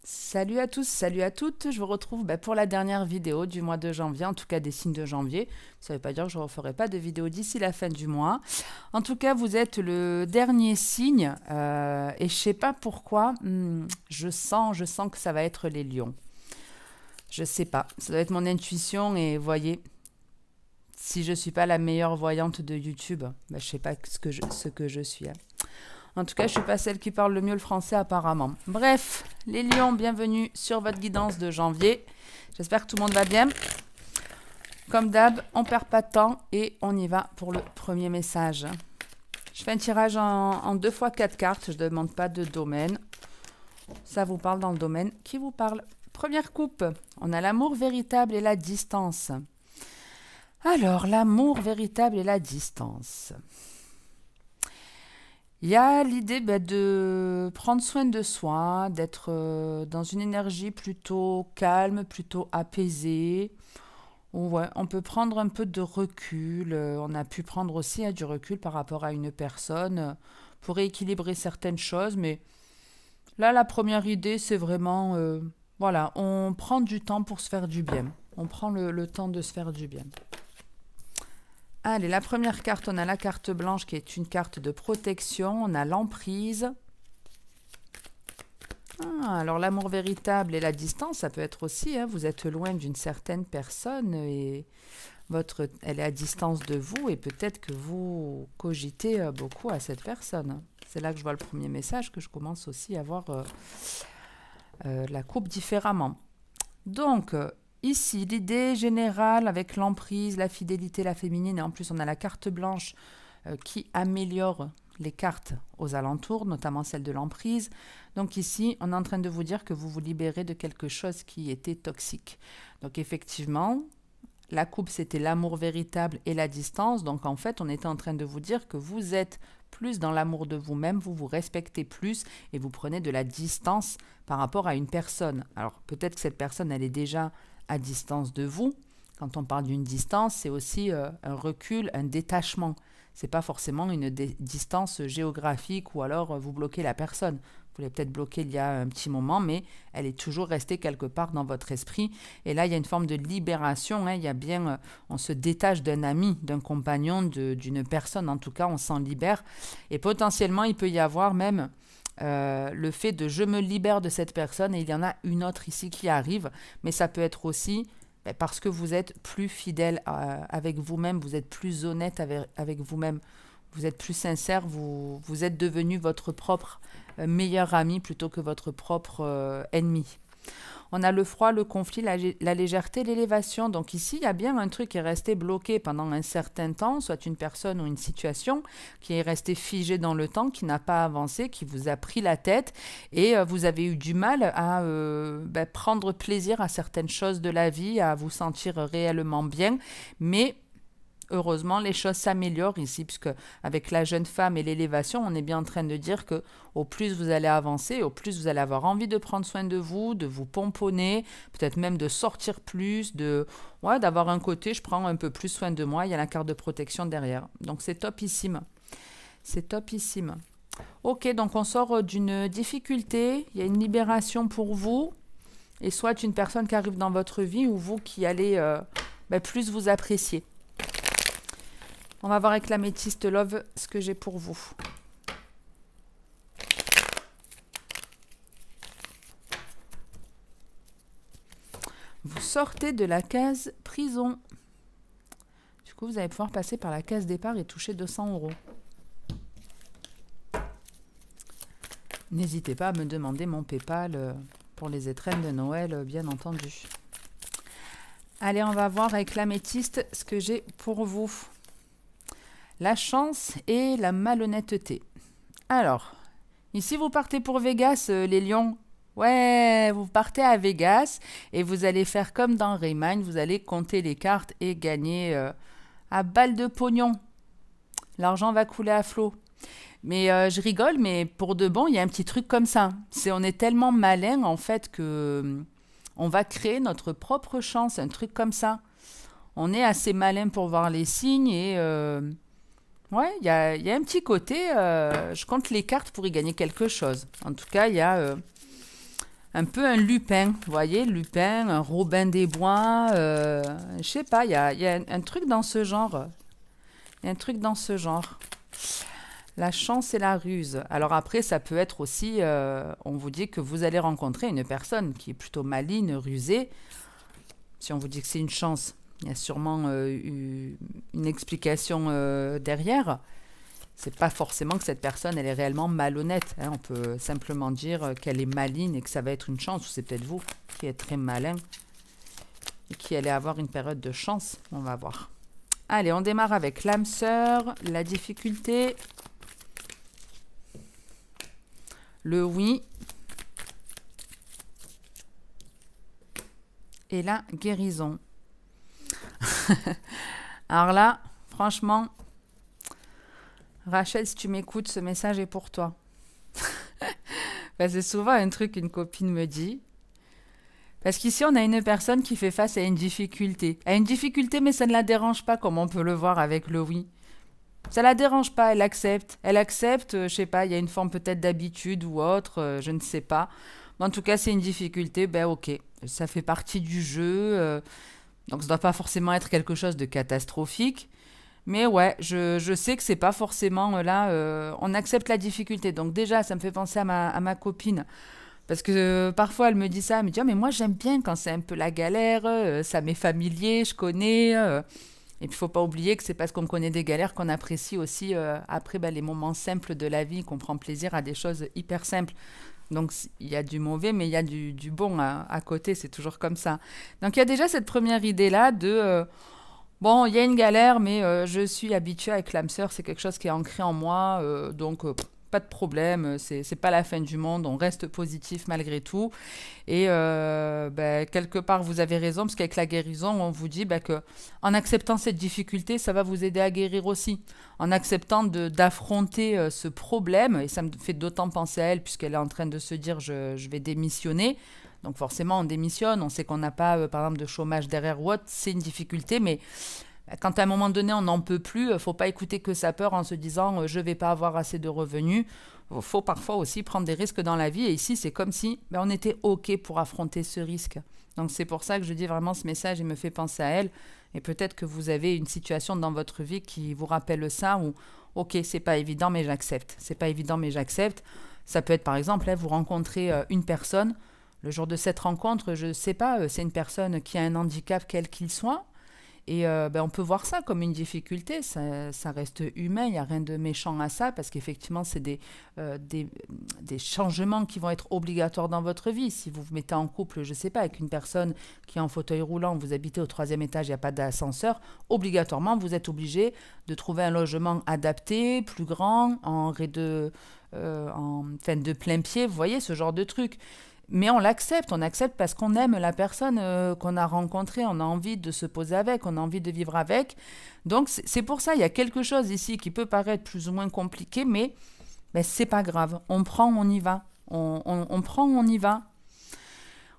Salut à tous, salut à toutes. Je vous retrouve pour la dernière vidéo du mois de janvier, en tout cas des signes de janvier. Ça ne veut pas dire que je ne referai pas de vidéo d'ici la fin du mois. En tout cas, vous êtes le dernier signe et je ne sais pas pourquoi, je sens que ça va être les lions. Je sais pas, ça doit être mon intuition et voyez, si je ne suis pas la meilleure voyante de YouTube, je ne sais pas ce que je suis. En tout cas, je ne suis pas celle qui parle le mieux le français apparemment. Bref, les lions, bienvenue sur votre guidance de janvier. J'espère que tout le monde va bien. Comme d'hab, on ne perd pas de temps et on y va pour le premier message. Je fais un tirage en 2 fois 4 cartes. Je ne demande pas de domaine. Ça vous parle dans le domaine qui vous parle. Première coupe, on a l'amour véritable et la distance. Alors, l'amour véritable et la distance. Il y a l'idée de prendre soin de soi, d'être dans une énergie plutôt calme, plutôt apaisée. Ouais, on peut prendre un peu de recul. On a pu prendre aussi du recul par rapport à une personne pour rééquilibrer certaines choses. Mais là, la première idée, c'est vraiment, voilà, on prend du temps pour se faire du bien. On prend le temps de se faire du bien. Allez, la première carte, on a la carte blanche qui est une carte de protection. On a l'emprise. Alors l'amour véritable et la distance, ça peut être aussi, vous êtes loin d'une certaine personne et elle est à distance de vous et peut-être que vous cogitez beaucoup à cette personne. C'est là que je vois le premier message, que je commence aussi à voir la coupe différemment. Donc, ici, l'idée générale avec l'emprise, la fidélité, la féminine, et en plus on a la carte blanche qui améliore les cartes aux alentours, notamment celle de l'emprise. Donc ici, on est en train de vous dire que vous vous libérez de quelque chose qui était toxique. Donc effectivement, la coupe, c'était l'amour véritable et la distance. Donc en fait, on était en train de vous dire que vous êtes plus dans l'amour de vous-même, vous vous respectez plus et vous prenez de la distance par rapport à une personne. Alors peut-être que cette personne, elle est déjà à distance de vous. Quand on parle d'une distance, c'est aussi un recul, un détachement. Ce n'est pas forcément une distance géographique ou alors vous bloquez la personne. Vous l'avez peut-être bloquée il y a un petit moment, mais elle est toujours restée quelque part dans votre esprit. Et là, il y a une forme de libération. Il y a bien, on se détache d'un ami, d'un compagnon, d'une personne. En tout cas, on s'en libère. Et potentiellement, il peut y avoir même le fait de je me libère de cette personne et il y en a une autre ici qui arrive. Mais ça peut être aussi parce que vous êtes plus fidèle avec vous-même, vous êtes plus honnête avec vous-même, vous êtes plus sincère, vous êtes devenu votre propre meilleur ami plutôt que votre propre ennemi. On a le froid, le conflit, la légèreté, l'élévation. Donc ici, il y a bien un truc qui est resté bloqué pendant un certain temps, soit une personne ou une situation qui est restée figée dans le temps, qui n'a pas avancé, qui vous a pris la tête et vous avez eu du mal à prendre plaisir à certaines choses de la vie, à vous sentir réellement bien. Mais heureusement, les choses s'améliorent ici, puisque avec la jeune femme et l'élévation, on est bien en train de dire que au plus vous allez avancer, au plus vous allez avoir envie de prendre soin de vous pomponner, peut-être même de sortir plus, d'avoir un côté, je prends un peu plus soin de moi, il y a la carte de protection derrière. Donc c'est topissime. C'est topissime. Ok, donc on sort d'une difficulté, il y a une libération pour vous, et soit une personne qui arrive dans votre vie, ou vous qui allez plus vous apprécier. On va voir avec l'améthyste Love ce que j'ai pour vous. Vous sortez de la case prison. Du coup, vous allez pouvoir passer par la case départ et toucher 200 €. N'hésitez pas à me demander mon PayPal pour les étrennes de Noël, bien entendu. Allez, on va voir avec l'améthyste ce que j'ai pour vous. La chance et la malhonnêteté. Alors, ici vous partez pour Vegas, les lions. Ouais, vous partez à Vegas et vous allez faire comme dans Rayman, vous allez compter les cartes et gagner à balle de pognon. L'argent va couler à flot. Mais je rigole, mais pour de bon, il y a un petit truc comme ça. On est tellement malin en fait que on va créer notre propre chance, un truc comme ça. On est assez malin pour voir les signes et ouais, il y a un petit côté, je compte les cartes pour y gagner quelque chose. En tout cas, il y a Un peu un Lupin, vous voyez, Lupin, un Robin des Bois, je sais pas, il y a un truc dans ce genre. Il y a un truc dans ce genre. La chance et la ruse. Alors après, ça peut être aussi, on vous dit que vous allez rencontrer une personne qui est plutôt maligne, rusée. Si on vous dit que c'est une chance, il y a sûrement une explication derrière. C'est pas forcément que cette personne, elle est réellement malhonnête. Hein. On peut simplement dire qu'elle est maligne et que ça va être une chance. Ou c'est peut-être vous qui êtes très malin et qui allez avoir une période de chance. On va voir. Allez, on démarre avec l'âme sœur, la difficulté, le oui et la guérison. Alors là, franchement, Rachel, si tu m'écoutes, ce message est pour toi. Ben, c'est souvent un truc qu'une copine me dit. Parce qu'ici, on a une personne qui fait face à une difficulté. À une difficulté, mais ça ne la dérange pas, comme on peut le voir avec le oui. Ça la dérange pas, elle accepte. Elle accepte, je sais pas, il y a une forme peut-être d'habitude ou autre, je ne sais pas. Mais en tout cas, c'est une difficulté, ben ok. Ça fait partie du jeu, donc ça ne doit pas forcément être quelque chose de catastrophique. Mais ouais, je sais que c'est pas forcément là, on accepte la difficulté. Donc déjà, ça me fait penser à ma copine. Parce que parfois elle me dit ça, elle me dit: oh, mais moi j'aime bien quand c'est un peu la galère, ça m'est familier, je connais. Et puis il faut pas oublier que c'est parce qu'on connaît des galères qu'on apprécie aussi après les moments simples de la vie, qu'on prend plaisir à des choses hyper simples. Donc il y a du mauvais, mais il y a du bon à côté, c'est toujours comme ça. Donc il y a déjà cette première idée-là de bon, il y a une galère, mais je suis habituée avec l'âme sœur, c'est quelque chose qui est ancré en moi, donc pas de problème, c'est pas la fin du monde, on reste positif malgré tout. Et quelque part, vous avez raison, parce qu'avec la guérison, on vous dit que en acceptant cette difficulté, ça va vous aider à guérir aussi. En acceptant d'affronter ce problème, et ça me fait d'autant penser à elle, puisqu'elle est en train de se dire je vais démissionner. Donc forcément, on démissionne, on sait qu'on n'a pas, par exemple, de chômage derrière ou autre, c'est une difficulté, mais quand à un moment donné, on n'en peut plus, il ne faut pas écouter que sa peur en se disant je ne vais pas avoir assez de revenus. Il faut parfois aussi prendre des risques dans la vie, et ici, c'est comme si on était OK pour affronter ce risque. Donc c'est pour ça que je dis vraiment ce message, il me fait penser à elle, et peut-être que vous avez une situation dans votre vie qui vous rappelle ça, ou OK, c'est pas évident, mais j'accepte. C'est pas évident, mais j'accepte. Ça peut être par exemple, vous rencontrez une personne. Le jour de cette rencontre, je ne sais pas, c'est une personne qui a un handicap quel qu'il soit. Et on peut voir ça comme une difficulté, ça reste humain, il n'y a rien de méchant à ça, parce qu'effectivement, c'est des changements qui vont être obligatoires dans votre vie. Si vous vous mettez en couple, je ne sais pas, avec une personne qui est en fauteuil roulant, vous habitez au 3e étage, il n'y a pas d'ascenseur, obligatoirement, vous êtes obligé de trouver un logement adapté, plus grand, en de plein pied, vous voyez, ce genre de truc. Mais on accepte parce qu'on aime la personne qu'on a rencontrée, on a envie de se poser avec, on a envie de vivre avec. Donc c'est pour ça, il y a quelque chose ici qui peut paraître plus ou moins compliqué, mais c'est pas grave. On prend, on y va. On prend, on y va.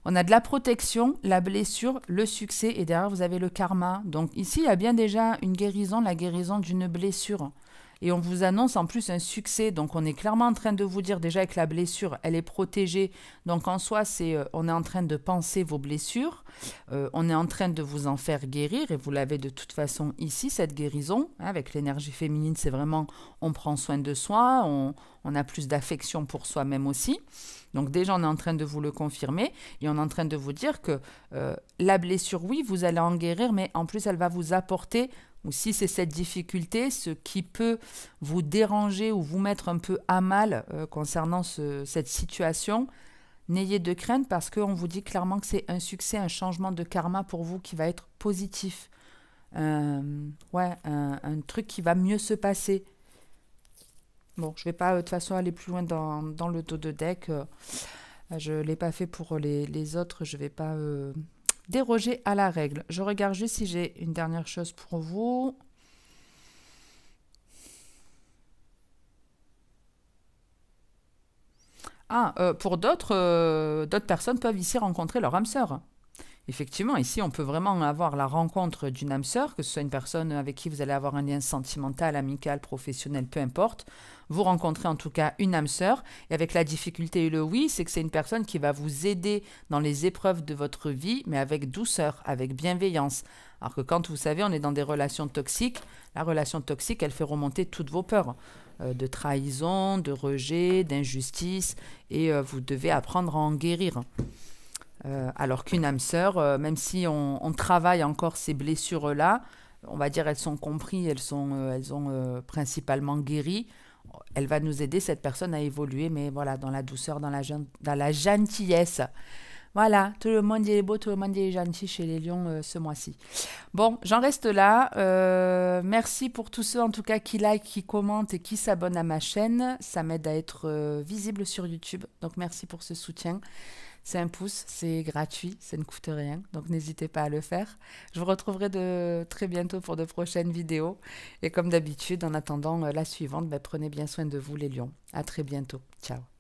On a de la protection, la blessure, le succès, et derrière vous avez le karma. Donc ici, il y a bien déjà une guérison, la guérison d'une blessure. Et on vous annonce en plus un succès. Donc on est clairement en train de vous dire déjà avec la blessure, elle est protégée. Donc en soi, on est en train de penser vos blessures. On est en train de vous en faire guérir. Et vous l'avez de toute façon ici, cette guérison. Avec l'énergie féminine, c'est vraiment on prend soin de soi, on a plus d'affection pour soi-même aussi. Donc déjà, on est en train de vous le confirmer. Et on est en train de vous dire que la blessure, oui, vous allez en guérir. Mais en plus, elle va vous apporter... ou si c'est cette difficulté, ce qui peut vous déranger ou vous mettre un peu à mal concernant cette situation, n'ayez de crainte parce qu'on vous dit clairement que c'est un succès, un changement de karma pour vous qui va être positif. Un truc qui va mieux se passer. Bon, je ne vais pas de toute façon aller plus loin dans le dos de deck. Je ne l'ai pas fait pour les autres, je ne vais pas... déroger à la règle. Je regarde juste si j'ai une dernière chose pour vous. Pour d'autres personnes peuvent ici rencontrer leur âme sœur. Effectivement, ici, on peut vraiment avoir la rencontre d'une âme sœur, que ce soit une personne avec qui vous allez avoir un lien sentimental, amical, professionnel, peu importe. Vous rencontrez en tout cas une âme sœur. Et avec la difficulté et le oui, c'est que c'est une personne qui va vous aider dans les épreuves de votre vie, mais avec douceur, avec bienveillance. Alors que quand, vous savez, on est dans des relations toxiques, la relation toxique, elle fait remonter toutes vos peurs de trahison, de rejet, d'injustice. Et vous devez apprendre à en guérir. Alors qu'une âme sœur, même si on travaille encore ces blessures-là, on va dire elles sont comprises, elles ont principalement guéri. Elle va nous aider, cette personne, à évoluer, mais voilà, dans la douceur, dans la gentillesse. Voilà, tout le monde est beau, tout le monde est gentil chez les lions ce mois-ci. Bon, j'en reste là. Merci pour tous ceux, en tout cas, qui like, qui commentent et qui s'abonnent à ma chaîne. Ça m'aide à être visible sur YouTube. Donc, merci pour ce soutien. C'est un pouce, c'est gratuit, ça ne coûte rien, donc n'hésitez pas à le faire. Je vous retrouverai très bientôt pour de prochaines vidéos. Et comme d'habitude, en attendant la suivante, prenez bien soin de vous les lions. À très bientôt. Ciao.